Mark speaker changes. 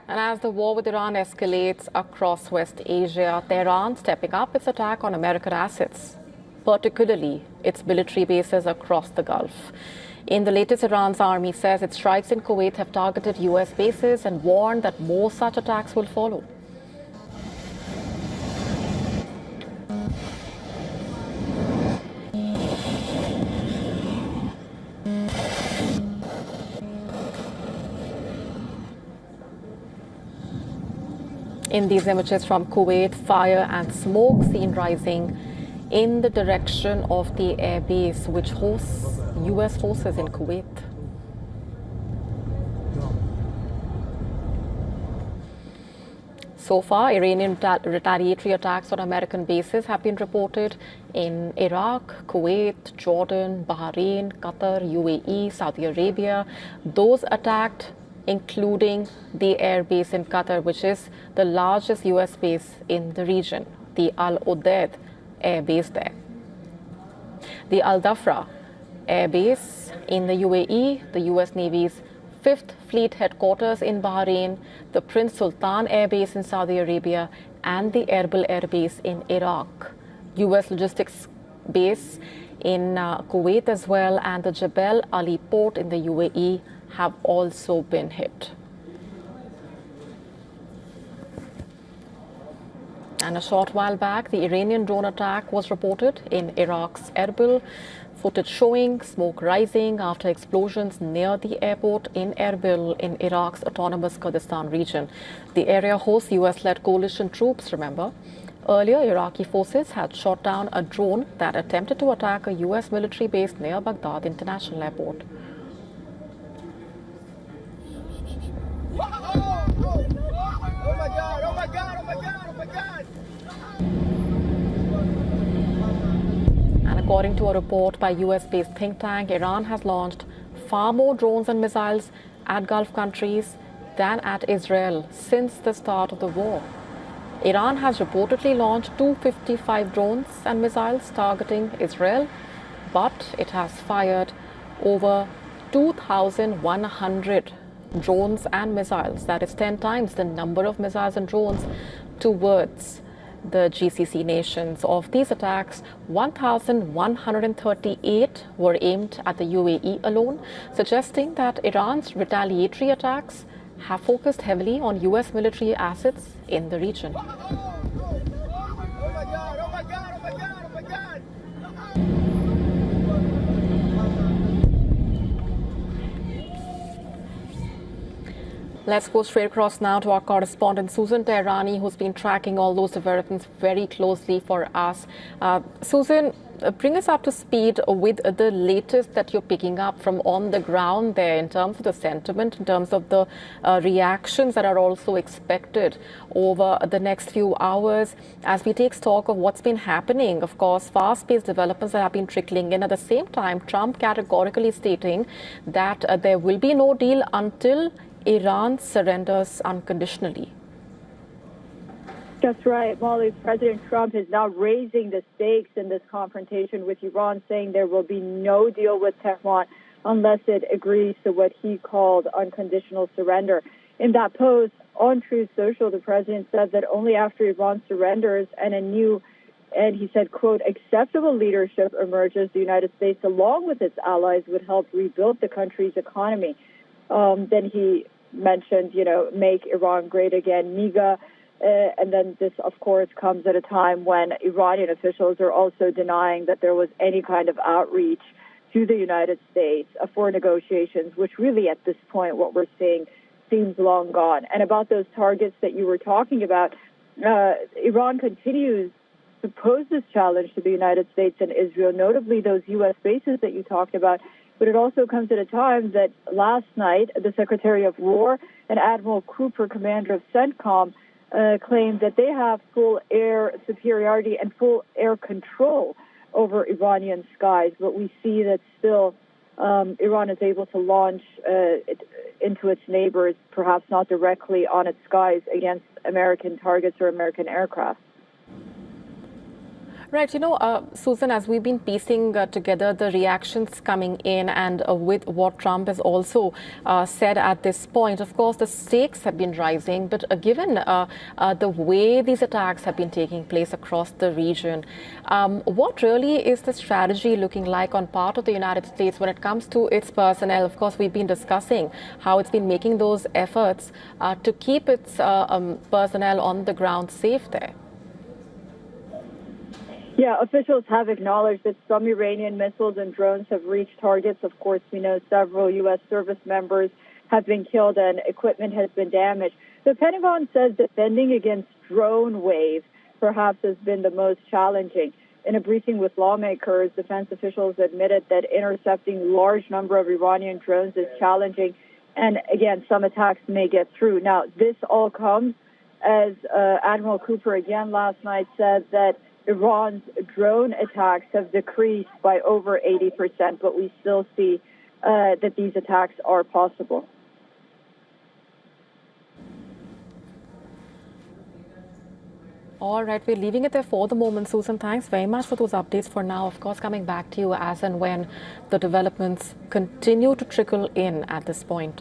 Speaker 1: And as the war with Iran escalates across West Asia, Tehran stepping up its attack on American assets, particularly its military bases across the Gulf. In the latest, Iran's army says its strikes in Kuwait have targeted U.S. bases and warned that more such attacks will follow. In these images from Kuwait, fire and smoke seen rising in the direction of the air base which hosts U.S. forces in Kuwait. So far, Iranian retaliatory attacks on American bases have been reported in Iraq, Kuwait, Jordan, Bahrain, Qatar, UAE, Saudi Arabia. Those attacked including the air base in Qatar, which is the largest U.S. base in the region, the Al Udeid air base there. The Al Dhafra air base in the UAE, the U.S. Navy's 5th Fleet headquarters in Bahrain, the Prince Sultan Air Base in Saudi Arabia, and the Erbil Air Base in Iraq. U.S. logistics base in Kuwait as well, and the Jebel Ali port in the UAE have also been hit. And a short while back, the Iranian drone attack was reported in Iraq's Erbil. Footage showing smoke rising after explosions near the airport in Erbil in Iraq's autonomous Kurdistan region. The area hosts US-led coalition troops, remember. Earlier, Iraqi forces had shot down a drone that attempted to attack a US military base near Baghdad International Airport. And according to a report by US-based think tank, Iran has launched far more drones and missiles at Gulf countries than at Israel since the start of the war. Iran has reportedly launched 255 drones and missiles targeting Israel, but it has fired over 2,100 drones and missiles. That is 10 times the number of missiles and drones towards the GCC nations. Of these attacks, 1,138 were aimed at the UAE alone, suggesting that Iran's retaliatory attacks have focused heavily on US military assets in the region. Let's go straight across now to our correspondent Susan Tehrani, who's been tracking all those developments very closely for us. Susan, bring us up to speed with the latest that you're picking up from on the ground there in terms of the sentiment, in terms of the reactions that are also expected over the next few hours as we take stock of what's been happening. Of course, fast-paced developments that have been trickling in. At the same time, Trump categorically stating that there will be no deal until Iran surrenders unconditionally.
Speaker 2: That's right, Molly. President Trump is now raising the stakes in this confrontation with Iran, saying there will be no deal with Tehran unless it agrees to what he called unconditional surrender. In that post on Truth Social, the president said that only after Iran surrenders and he said, quote, acceptable leadership emerges, the United States, along with its allies, would help rebuild the country's economy. Then he mentioned, make Iran great again, MIGA. And then this, of course, comes at a time when Iranian officials are also denying that there was any kind of outreach to the United States for negotiations, which really at this point, what we're seeing seems long gone. And about those targets that you were talking about, Iran continues to pose this challenge to the United States and Israel, notably those U.S. bases that you talked about. But it also comes at a time that last night, the Secretary of War and Admiral Cooper, commander of CENTCOM, claimed that they have full air superiority and full air control over Iranian skies. But we see that still Iran is able to launch into its neighbors, perhaps not directly on its skies, against American targets or American aircraft.
Speaker 1: Right. Susan, as we've been piecing together the reactions coming in and with what Trump has also said at this point, of course, the stakes have been rising. But given the way these attacks have been taking place across the region, what really is the strategy looking like on part of the United States when it comes to its personnel? Of course, we've been discussing how it's been making those efforts to keep its personnel on the ground safe there.
Speaker 2: Yeah, officials have acknowledged that some Iranian missiles and drones have reached targets. Of course, we know several U.S. service members have been killed and equipment has been damaged. The Pentagon says defending against drone waves perhaps has been the most challenging. In a briefing with lawmakers, defense officials admitted that intercepting large number of Iranian drones is challenging. And again, some attacks may get through. Now, this all comes as Admiral Cooper again last night said that Iran's drone attacks have decreased by over 80%, but we still see that these attacks are possible.
Speaker 1: All right, we're leaving it there for the moment. Susan, thanks very much for those updates for now. Of course, coming back to you as and when the developments continue to trickle in at this point.